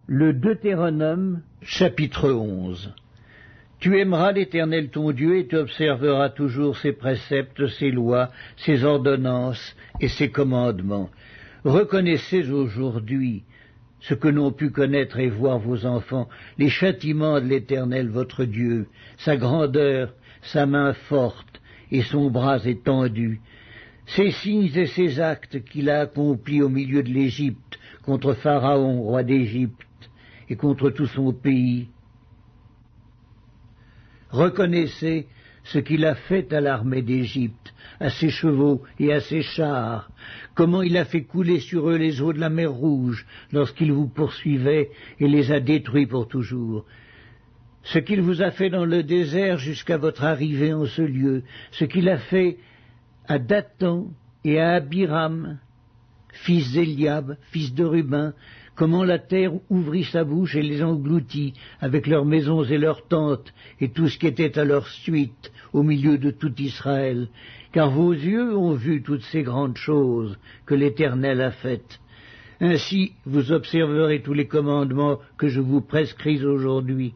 Le Deutéronome, chapitre 11. Tu aimeras l'Éternel ton Dieu et tu observeras toujours ses préceptes, ses lois, ses ordonnances et ses commandements. Reconnaissez aujourd'hui ce que n'ont pu connaître et voir vos enfants, les châtiments de l'Éternel votre Dieu, sa grandeur, sa main forte et son bras étendu, ses signes et ses actes qu'il a accomplis au milieu de l'Égypte, contre Pharaon, roi d'Égypte, et contre tout son pays. Reconnaissez ce qu'il a fait à l'armée d'Égypte, à ses chevaux et à ses chars, comment il a fait couler sur eux les eaux de la mer Rouge lorsqu'il vous poursuivait et les a détruits pour toujours. Ce qu'il vous a fait dans le désert jusqu'à votre arrivée en ce lieu, ce qu'il a fait à Dathan et à Abiram, fils d'Éliab, fils de Ruben, comment la terre ouvrit sa bouche et les engloutit, avec leurs maisons et leurs tentes, et tout ce qui était à leur suite, au milieu de tout Israël. Car vos yeux ont vu toutes ces grandes choses que l'Éternel a faites. Ainsi vous observerez tous les commandements que je vous prescris aujourd'hui,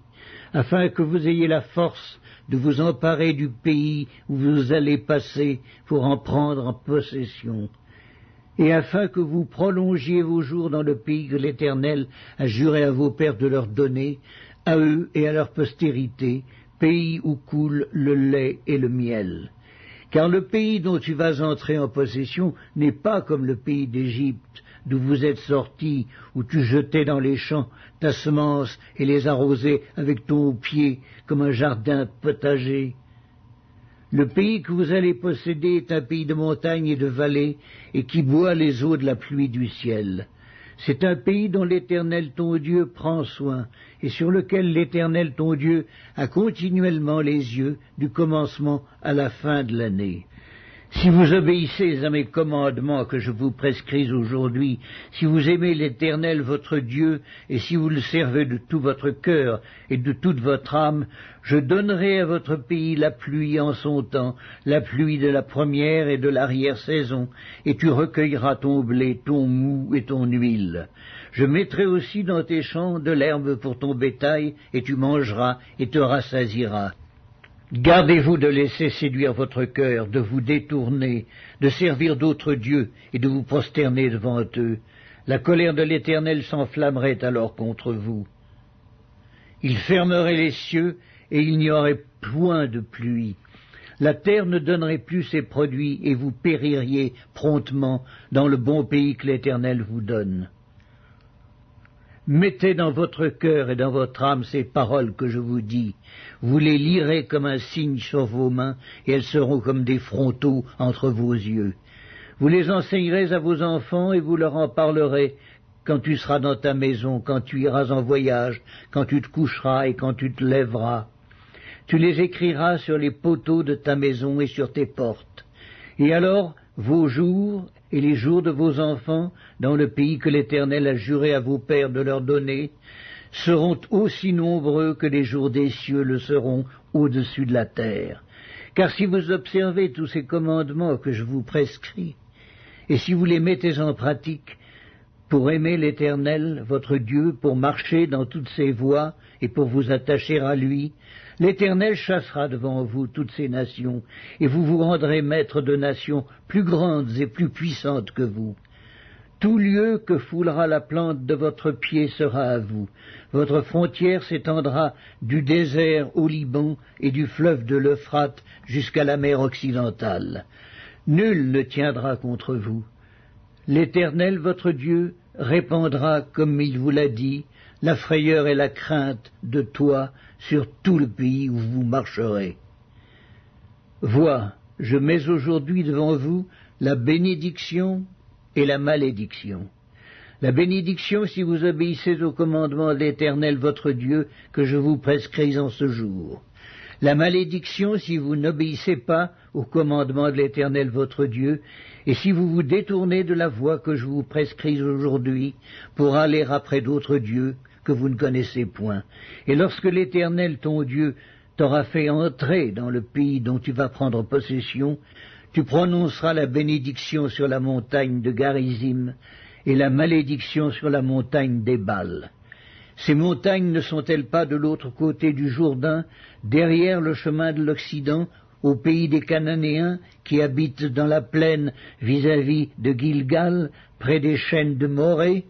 afin que vous ayez la force de vous emparer du pays où vous allez passer pour en prendre en possession, et afin que vous prolongiez vos jours dans le pays que l'Éternel a juré à vos pères de leur donner, à eux et à leur postérité, pays où coule le lait et le miel. Car le pays dont tu vas entrer en possession n'est pas comme le pays d'Égypte, d'où vous êtes sortis, où tu jetais dans les champs ta semence et les arrosais avec ton pied comme un jardin potager. Le pays que vous allez posséder est un pays de montagnes et de vallées, et qui boit les eaux de la pluie du ciel. C'est un pays dont l'Éternel ton Dieu prend soin, et sur lequel l'Éternel ton Dieu a continuellement les yeux, du commencement à la fin de l'année. Si vous obéissez à mes commandements que je vous prescris aujourd'hui, si vous aimez l'Éternel votre Dieu, et si vous le servez de tout votre cœur et de toute votre âme, je donnerai à votre pays la pluie en son temps, la pluie de la première et de l'arrière-saison, et tu recueilleras ton blé, ton mou et ton huile. Je mettrai aussi dans tes champs de l'herbe pour ton bétail, et tu mangeras et te rassasieras. Gardez-vous de laisser séduire votre cœur, de vous détourner, de servir d'autres dieux et de vous prosterner devant eux. La colère de l'Éternel s'enflammerait alors contre vous. Il fermerait les cieux et il n'y aurait point de pluie. La terre ne donnerait plus ses produits et vous péririez promptement dans le bon pays que l'Éternel vous donne. Mettez dans votre cœur et dans votre âme ces paroles que je vous dis. Vous les lirez comme un signe sur vos mains, et elles seront comme des frontaux entre vos yeux. Vous les enseignerez à vos enfants, et vous leur en parlerez quand tu seras dans ta maison, quand tu iras en voyage, quand tu te coucheras et quand tu te lèveras. Tu les écriras sur les poteaux de ta maison et sur tes portes. Et alors, vos jours et les jours de vos enfants, dans le pays que l'Éternel a juré à vos pères de leur donner, seront aussi nombreux que les jours des cieux le seront au-dessus de la terre. Car si vous observez tous ces commandements que je vous prescris, et si vous les mettez en pratique, pour aimer l'Éternel, votre Dieu, pour marcher dans toutes ses voies et pour vous attacher à lui, l'Éternel chassera devant vous toutes ces nations, et vous vous rendrez maître de nations plus grandes et plus puissantes que vous. Tout lieu que foulera la plante de votre pied sera à vous. Votre frontière s'étendra du désert au Liban et du fleuve de l'Euphrate jusqu'à la mer occidentale. Nul ne tiendra contre vous. L'Éternel, votre Dieu, répandra, comme il vous l'a dit, la frayeur et la crainte de toi sur tout le pays où vous marcherez. Vois, je mets aujourd'hui devant vous la bénédiction et la malédiction. La bénédiction si vous obéissez au commandement de l'Éternel votre Dieu que je vous prescris en ce jour. La malédiction si vous n'obéissez pas au commandement de l'Éternel votre Dieu, et si vous vous détournez de la voie que je vous prescris aujourd'hui pour aller après d'autres dieux que vous ne connaissez point. Et lorsque l'Éternel ton Dieu t'aura fait entrer dans le pays dont tu vas prendre possession, tu prononceras la bénédiction sur la montagne de Garizim et la malédiction sur la montagne d'Ébal. Ces montagnes ne sont-elles pas de l'autre côté du Jourdain, derrière le chemin de l'Occident, au pays des Cananéens qui habitent dans la plaine vis-à-vis de Gilgal, près des chênes de Morée?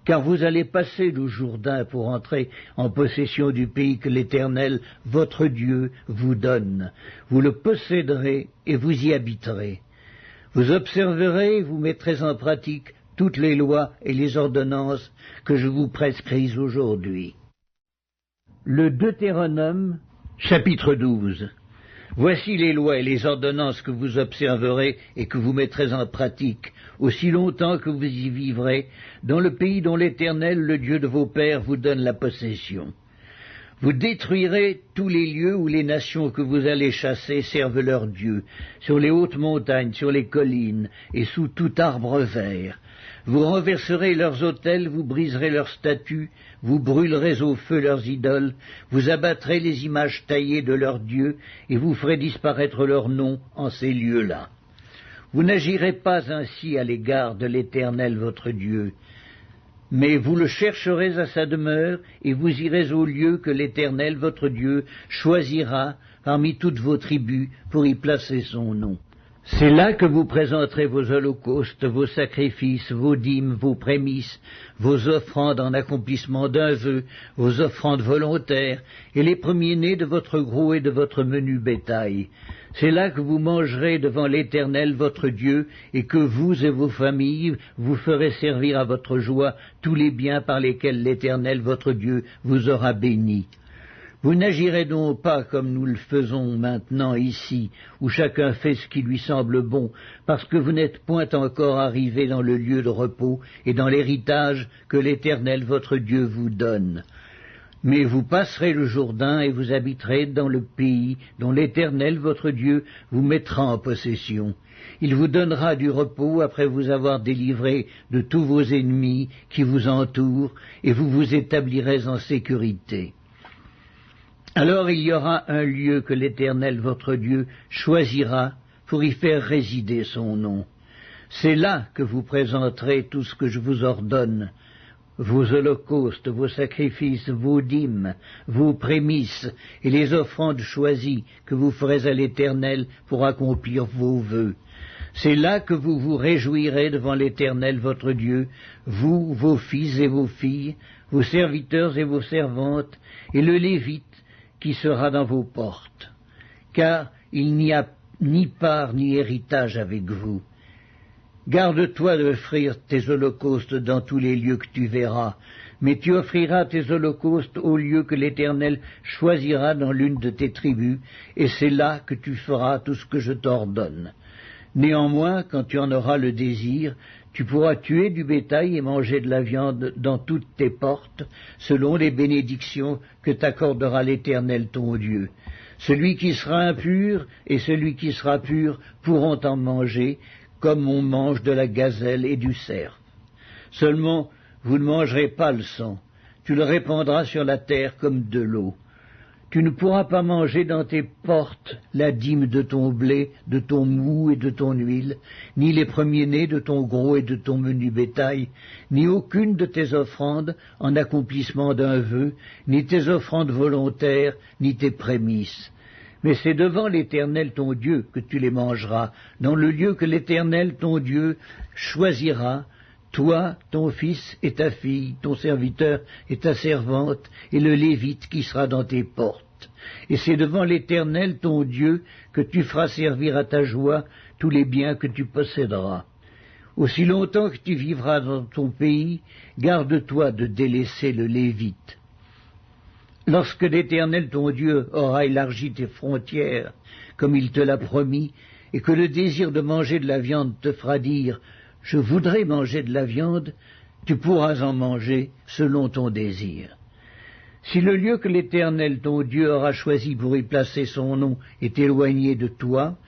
Car vous allez passer le Jourdain pour entrer en possession du pays que l'Éternel, votre Dieu, vous donne. Vous le posséderez et vous y habiterez. Vous observerez et vous mettrez en pratique toutes les lois et les ordonnances que je vous prescris aujourd'hui. Le Deutéronome, chapitre 12. Voici les lois et les ordonnances que vous observerez et que vous mettrez en pratique, aussi longtemps que vous y vivrez, dans le pays dont l'Éternel, le Dieu de vos pères, vous donne la possession. Vous détruirez tous les lieux où les nations que vous allez chasser servent leur Dieu, sur les hautes montagnes, sur les collines, et sous tout arbre vert. Vous renverserez leurs autels, vous briserez leurs statues, vous brûlerez au feu leurs idoles, vous abattrez les images taillées de leurs dieux, et vous ferez disparaître leurs noms en ces lieux-là. Vous n'agirez pas ainsi à l'égard de l'Éternel votre Dieu, mais vous le chercherez à sa demeure, et vous irez au lieu que l'Éternel votre Dieu choisira parmi toutes vos tribus pour y placer son nom. C'est là que vous présenterez vos holocaustes, vos sacrifices, vos dîmes, vos prémices, vos offrandes en accomplissement d'un vœu, vos offrandes volontaires, et les premiers-nés de votre gros et de votre menu bétail. C'est là que vous mangerez devant l'Éternel votre Dieu, et que vous et vos familles vous ferez servir à votre joie tous les biens par lesquels l'Éternel votre Dieu vous aura béni. Vous n'agirez donc pas comme nous le faisons maintenant ici, où chacun fait ce qui lui semble bon, parce que vous n'êtes point encore arrivés dans le lieu de repos et dans l'héritage que l'Éternel votre Dieu vous donne. Mais vous passerez le Jourdain et vous habiterez dans le pays dont l'Éternel votre Dieu vous mettra en possession. Il vous donnera du repos après vous avoir délivré de tous vos ennemis qui vous entourent, et vous vous établirez en sécurité. Alors il y aura un lieu que l'Éternel votre Dieu choisira pour y faire résider son nom. C'est là que vous présenterez tout ce que je vous ordonne, vos holocaustes, vos sacrifices, vos dîmes, vos prémices et les offrandes choisies que vous ferez à l'Éternel pour accomplir vos vœux. C'est là que vous vous réjouirez devant l'Éternel votre Dieu, vous, vos fils et vos filles, vos serviteurs et vos servantes, et le Lévite qui sera dans vos portes, car il n'y a ni part ni héritage avec vous. Garde-toi d'offrir tes holocaustes dans tous les lieux que tu verras, mais tu offriras tes holocaustes au lieu que l'Éternel choisira dans l'une de tes tribus, et c'est là que tu feras tout ce que je t'ordonne. Néanmoins, quand tu en auras le désir, tu pourras tuer du bétail et manger de la viande dans toutes tes portes, selon les bénédictions que t'accordera l'Éternel ton Dieu. Celui qui sera impur et celui qui sera pur pourront en manger, comme on mange de la gazelle et du cerf. Seulement, vous ne mangerez pas le sang, tu le répandras sur la terre comme de l'eau. Tu ne pourras pas manger dans tes portes la dîme de ton blé, de ton mou et de ton huile, ni les premiers-nés de ton gros et de ton menu bétail, ni aucune de tes offrandes en accomplissement d'un vœu, ni tes offrandes volontaires, ni tes prémices. Mais c'est devant l'Éternel ton Dieu que tu les mangeras, dans le lieu que l'Éternel ton Dieu choisira, toi, ton fils et ta fille, ton serviteur et ta servante, et le Lévite qui sera dans tes portes. Et c'est devant l'Éternel ton Dieu que tu feras servir à ta joie tous les biens que tu posséderas. Aussi longtemps que tu vivras dans ton pays, garde-toi de délaisser le Lévite. Lorsque l'Éternel ton Dieu aura élargi tes frontières, comme il te l'a promis, et que le désir de manger de la viande te fera dire « Je voudrais manger de la viande », tu pourras en manger selon ton désir. Si le lieu que l'Éternel ton Dieu aura choisi pour y placer son nom est éloigné de toi,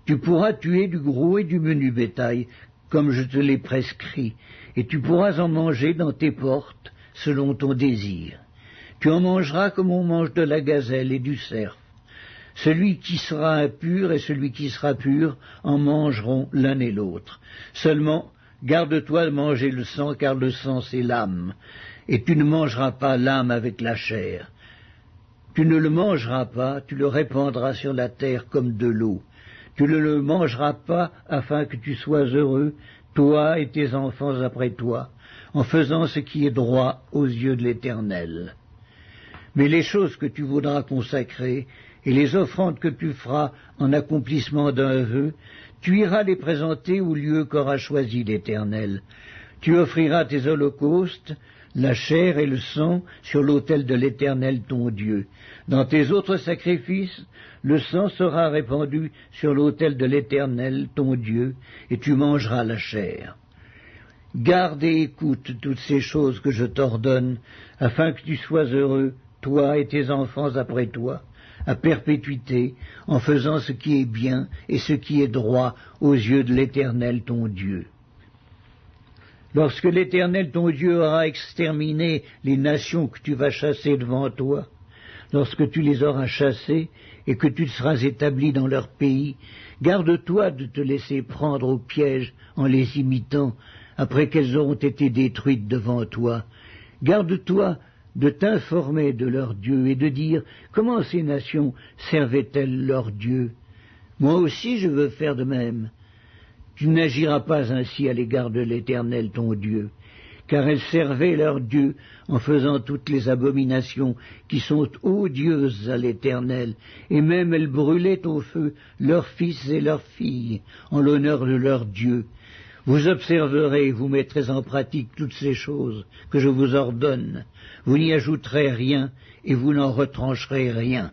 tu pourras tuer du gros et du menu bétail, comme je te l'ai prescrit, et tu pourras en manger dans tes portes selon ton désir. Tu en mangeras comme on mange de la gazelle et du cerf. Celui qui sera impur et celui qui sera pur en mangeront l'un et l'autre. Seulement, garde-toi de manger le sang, car le sang c'est l'âme. et tu ne mangeras pas l'âme avec la chair. Tu ne le mangeras pas, tu le répandras sur la terre comme de l'eau. Tu ne le mangeras pas afin que tu sois heureux, toi et tes enfants après toi, en faisant ce qui est droit aux yeux de l'Éternel. Mais les choses que tu voudras consacrer, et les offrandes que tu feras en accomplissement d'un vœu, tu iras les présenter au lieu qu'aura choisi l'Éternel. Tu offriras tes holocaustes, la chair et le sang sur l'autel de l'Éternel ton Dieu. Dans tes autres sacrifices, le sang sera répandu sur l'autel de l'Éternel ton Dieu, et tu mangeras la chair. Garde et écoute toutes ces choses que je t'ordonne, afin que tu sois heureux, toi et tes enfants après toi, à perpétuité, en faisant ce qui est bien et ce qui est droit aux yeux de l'Éternel ton Dieu. Lorsque l'Éternel ton Dieu aura exterminé les nations que tu vas chasser devant toi, lorsque tu les auras chassées et que tu te seras établi dans leur pays, garde-toi de te laisser prendre au piège en les imitant, après qu'elles auront été détruites devant toi. Garde-toi de t'informer de leur Dieu et de dire comment ces nations servaient-elles leur Dieu. Moi aussi je veux faire de même. Tu n'agiras pas ainsi à l'égard de l'Éternel ton Dieu, car elles servaient leur Dieu en faisant toutes les abominations qui sont odieuses à l'Éternel, et même elles brûlaient au feu leurs fils et leurs filles en l'honneur de leur Dieu. Vous observerez et vous mettrez en pratique toutes ces choses que je vous ordonne. Vous n'y ajouterez rien et vous n'en retrancherez rien.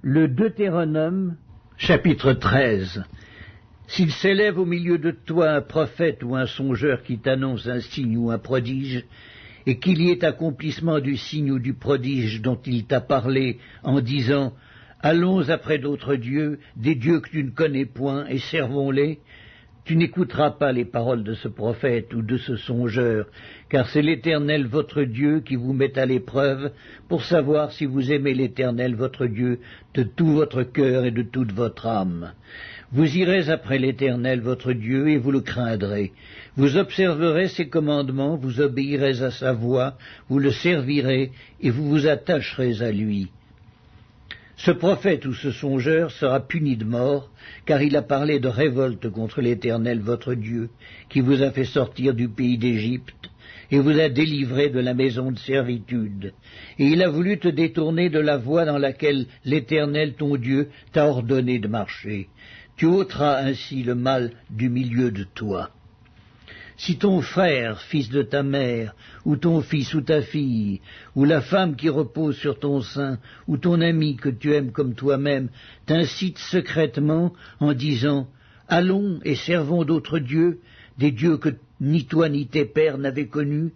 Le Deutéronome, chapitre 13. S'il s'élève au milieu de toi un prophète ou un songeur qui t'annonce un signe ou un prodige, et qu'il y ait accomplissement du signe ou du prodige dont il t'a parlé, en disant « Allons après d'autres dieux, des dieux que tu ne connais point, et servons-les », tu n'écouteras pas les paroles de ce prophète ou de ce songeur, car c'est l'Éternel votre Dieu qui vous met à l'épreuve pour savoir si vous aimez l'Éternel votre Dieu de tout votre cœur et de toute votre âme. Vous irez après l'Éternel votre Dieu et vous le craindrez. Vous observerez ses commandements, vous obéirez à sa voix, vous le servirez et vous vous attacherez à lui. Ce prophète ou ce songeur sera puni de mort, car il a parlé de révolte contre l'Éternel votre Dieu, qui vous a fait sortir du pays d'Égypte, et vous a délivré de la maison de servitude. Et il a voulu te détourner de la voie dans laquelle l'Éternel ton Dieu t'a ordonné de marcher. Tu ôteras ainsi le mal du milieu de toi. Si ton frère, fils de ta mère, ou ton fils ou ta fille, ou la femme qui repose sur ton sein, ou ton ami que tu aimes comme toi-même, t'incite secrètement en disant « Allons et servons d'autres dieux, des dieux que ni toi ni tes pères n'avaient connus,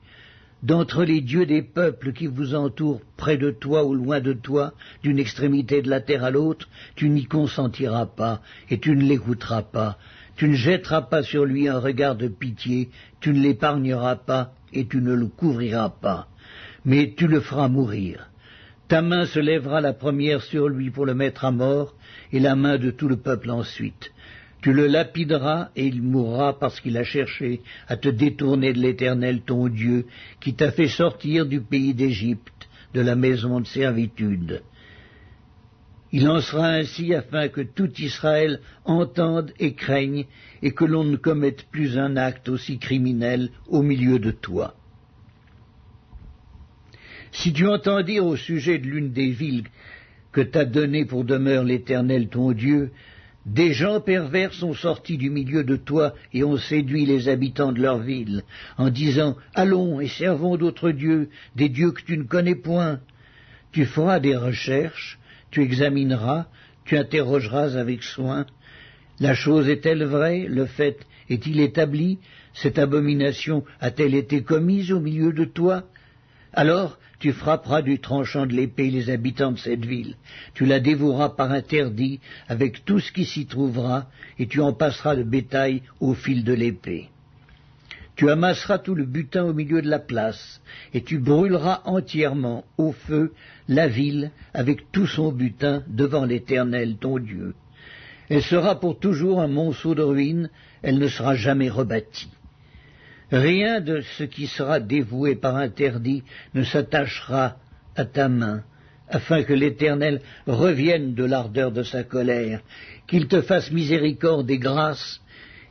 d'entre les dieux des peuples qui vous entourent près de toi ou loin de toi, d'une extrémité de la terre à l'autre, tu n'y consentiras pas, et tu ne l'écouteras pas. Tu ne jetteras pas sur lui un regard de pitié, tu ne l'épargneras pas, et tu ne le couvriras pas, mais tu le feras mourir. Ta main se lèvera la première sur lui pour le mettre à mort, et la main de tout le peuple ensuite. Tu le lapideras, et il mourra parce qu'il a cherché à te détourner de l'Éternel ton Dieu, qui t'a fait sortir du pays d'Égypte, de la maison de servitude. Il en sera ainsi afin que tout Israël entende et craigne, et que l'on ne commette plus un acte aussi criminel au milieu de toi. Si tu entends dire au sujet de l'une des villes que t'a données pour demeure l'Éternel ton Dieu, des gens pervers sont sortis du milieu de toi et ont séduit les habitants de leur ville, en disant « Allons et servons d'autres dieux, des dieux que tu ne connais point », tu feras des recherches, tu examineras, tu interrogeras avec soin. La chose est-elle vraie? Le fait est-il établi? Cette abomination a-t-elle été commise au milieu de toi? Alors tu frapperas du tranchant de l'épée les habitants de cette ville. Tu la dévoueras par interdit avec tout ce qui s'y trouvera, et tu en passeras le bétail au fil de l'épée. Tu amasseras tout le butin au milieu de la place, et tu brûleras entièrement au feu la ville avec tout son butin devant l'Éternel ton Dieu. Elle sera pour toujours un monceau de ruines, elle ne sera jamais rebâtie. Rien de ce qui sera dévoué par interdit ne s'attachera à ta main, afin que l'Éternel revienne de l'ardeur de sa colère, qu'il te fasse miséricorde et grâce,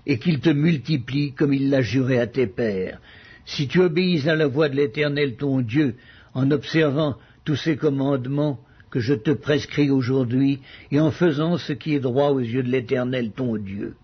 et qu'il te multiplie comme il l'a juré à tes pères. Si tu obéis à la voix de l'Éternel ton Dieu, en observant tous ces commandements que je te prescris aujourd'hui, et en faisant ce qui est droit aux yeux de l'Éternel ton Dieu.